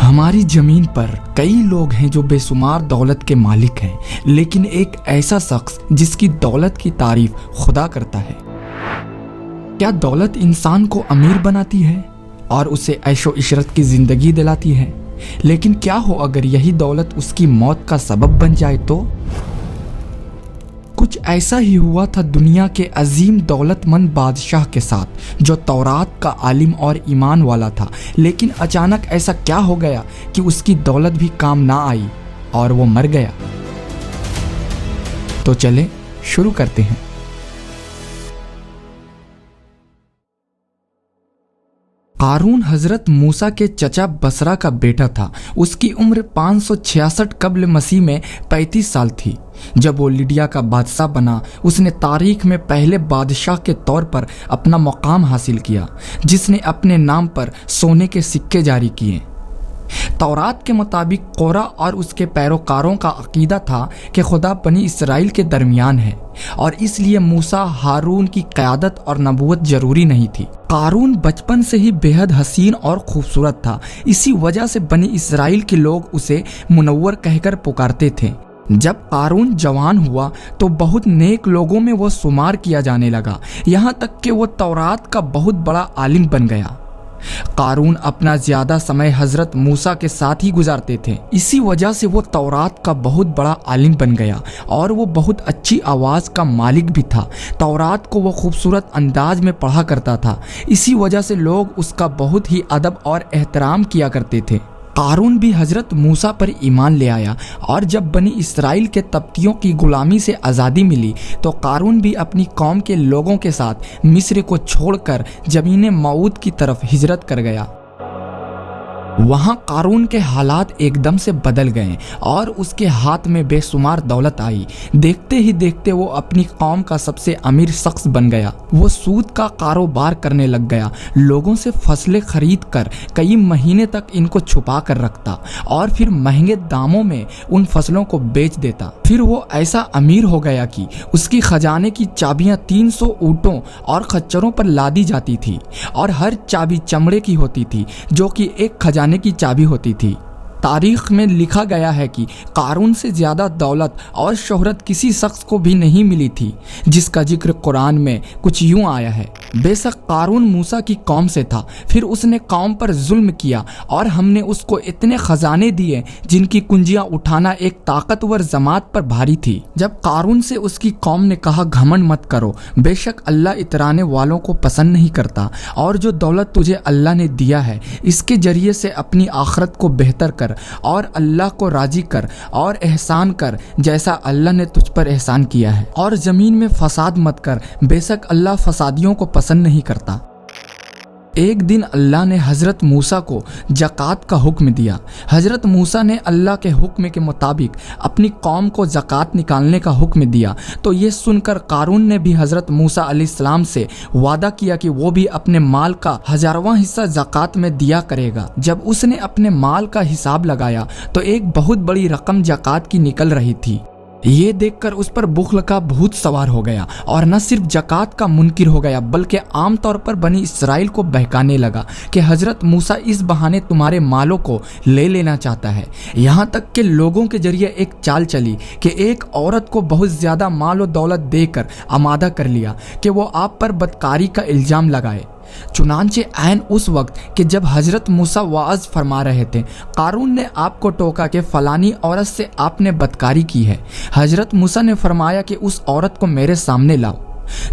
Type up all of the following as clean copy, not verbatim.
ہماری زمین پر کئی لوگ ہیں جو بے شمار دولت کے مالک ہیں، لیکن ایک ایسا شخص جس کی دولت کی تعریف خدا کرتا ہے۔ کیا دولت انسان کو امیر بناتی ہے اور اسے عیش و عشرت کی زندگی دلاتی ہے؟ لیکن کیا ہو اگر یہی دولت اس کی موت کا سبب بن جائے تو؟ کچھ ایسا ہی ہوا تھا دنیا کے عظیم دولت مند بادشاہ کے ساتھ، جو تورات کا عالم اور ایمان والا تھا، لیکن اچانک ایسا کیا ہو گیا کہ اس کی دولت بھی کام نہ آئی اور وہ مر گیا۔ تو چلیں شروع کرتے ہیں۔ قارون حضرت موسیٰ کے چچا بصرہ کا بیٹا تھا۔ اس کی عمر 566 قبل مسیح میں 35 سال تھی جب وہ لیڈیا کا بادشاہ بنا۔ اس نے تاریخ میں پہلے بادشاہ کے طور پر اپنا مقام حاصل کیا، جس نے اپنے نام پر سونے کے سکے جاری کیے۔ تورات کے مطابق قورہ اور اس کے پیروکاروں کا عقیدہ تھا کہ خدا بنی اسرائیل کے درمیان ہے، اور اس لیے موسیٰ ہارون کی قیادت اور نبوت ضروری نہیں تھی۔ قارون بچپن سے ہی بے حد حسین اور خوبصورت تھا، اسی وجہ سے بنی اسرائیل کے لوگ اسے منور کہہ کر پکارتے تھے۔ جب قارون جوان ہوا تو بہت نیک لوگوں میں وہ شمار کیا جانے لگا، یہاں تک کہ وہ تورات کا بہت بڑا عالم بن گیا۔ قارون اپنا زیادہ سمے حضرت موسیٰ کے ساتھ ہی گزارتے تھے، اسی وجہ سے وہ تورات کا بہت بڑا عالم بن گیا، اور وہ بہت اچھی آواز کا مالک بھی تھا۔ تورات کو وہ خوبصورت انداز میں پڑھا کرتا تھا، اسی وجہ سے لوگ اس کا بہت ہی ادب اور احترام کیا کرتے تھے۔ قارون بھی حضرت موسیٰ پر ایمان لے آیا، اور جب بنی اسرائیل کے تبتیوں کی غلامی سے آزادی ملی تو قارون بھی اپنی قوم کے لوگوں کے ساتھ مصر کو چھوڑ کر زمین موعود کی طرف ہجرت کر گیا۔ وہاں قارون کے حالات ایک دم سے بدل گئے اور اس کے ہاتھ میں بے شمار دولت آئی۔ دیکھتے ہی دیکھتے وہ اپنی قوم کا سب سے امیر شخص بن گیا۔ وہ سود کا کاروبار کرنے لگ گیا، لوگوں سے فصلیں خرید کر کئی مہینے تک ان کو چھپا کر رکھتا اور پھر مہنگے داموں میں ان فصلوں کو بیچ دیتا۔ پھر وہ ایسا امیر ہو گیا کہ اس کی خزانے کی چابیاں 300 اونٹوں اور خچروں پر لادی جاتی تھی، اور ہر چابی چمڑے کی ہوتی تھی جو کہ ایک خزانے کی چابی ہوتی تھی۔ تاریخ میں لکھا گیا ہے کہ قارون سے زیادہ دولت اور شہرت کسی شخص کو بھی نہیں ملی تھی، جس کا ذکر قرآن میں کچھ یوں آیا ہے: بے شک قارون موسیٰ کی قوم سے تھا، پھر اس نے قوم پر ظلم کیا، اور ہم نے اس کو اتنے خزانے دیے جن کی کنجیاں اٹھانا ایک طاقتور جماعت پر بھاری تھی۔ جب قارون سے اس کی قوم نے کہا گھمنڈ مت کرو، بے شک اللہ اترانے والوں کو پسند نہیں کرتا، اور جو دولت تجھے اللہ نے دیا ہے اس کے ذریعے سے اپنی آخرت کو بہتر کر اور اللہ کو راضی کر اور احسان کر جیسا اللہ نے تجھ پر احسان کیا ہے، اور زمین میں فساد مت کر، بے شک اللہ فسادیوں کو پسند نہیں کرتا۔ ایک دن اللہ نے حضرت موسیٰ کو زکوٰۃ کا حکم دیا۔ حضرت موسیٰ نے اللہ کے حکم کے مطابق اپنی قوم کو زکوٰۃ نکالنے کا حکم دیا، تو یہ سن کر قارون نے بھی حضرت موسیٰ علیہ السلام سے وعدہ کیا کہ وہ بھی اپنے مال کا 1000واں حصہ زکوٰۃ میں دیا کرے گا۔ جب اس نے اپنے مال کا حساب لگایا تو ایک بہت بڑی رقم زکوٰۃ کی نکل رہی تھی۔ یہ دیکھ کر اس پر بخل کا بھوت سوار ہو گیا، اور نہ صرف زکوٰۃ کا منکر ہو گیا بلکہ عام طور پر بنی اسرائیل کو بہکانے لگا کہ حضرت موسیٰ اس بہانے تمہارے مالوں کو لے لینا چاہتا ہے۔ یہاں تک کہ لوگوں کے ذریعے ایک چال چلی کہ ایک عورت کو بہت زیادہ مال و دولت دے کر آمادہ کر لیا کہ وہ آپ پر بدکاری کا الزام لگائے۔ چنانچہ عین اس وقت کہ جب حضرت موسیٰ وعظ فرما رہے تھے، قارون نے آپ کو ٹوکا کہ فلانی عورت سے آپ نے بدکاری کی ہے۔ حضرت موسیٰ نے فرمایا کہ اس عورت کو میرے سامنے لاؤ۔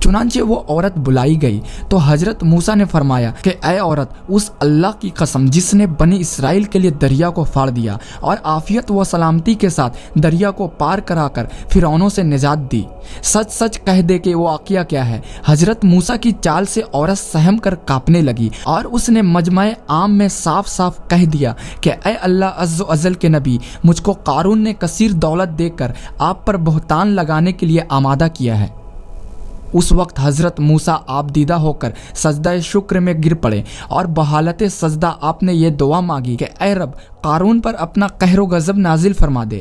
چنانچہ وہ عورت بلائی گئی تو حضرت موسیٰ نے فرمایا کہ اے عورت، اس اللہ کی قسم جس نے بنی اسرائیل کے لیے دریا کو پھاڑ دیا اور عافیت و سلامتی کے ساتھ دریا کو پار کرا کر فرعونوں سے نجات دی، سچ سچ کہہ دے کہ وہ واقعہ کیا ہے۔ حضرت موسیٰ کی چال سے عورت سہم کر کانپنے لگی، اور اس نے مجمع عام میں صاف صاف کہہ دیا کہ اے اللہ عز و جل کے نبی، مجھ کو قارون نے کثیر دولت دے کر آپ پر بہتان لگانے کے لیے آمادہ کیا ہے۔ اس وقت حضرت موسیٰ آپ دیدہ ہو کر سجدہ شکر میں گر پڑے، اور بحالت سجدہ آپ نے یہ دعا مانگی کہ اے رب، قارون پر اپنا قہر و غضب نازل فرما دے۔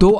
2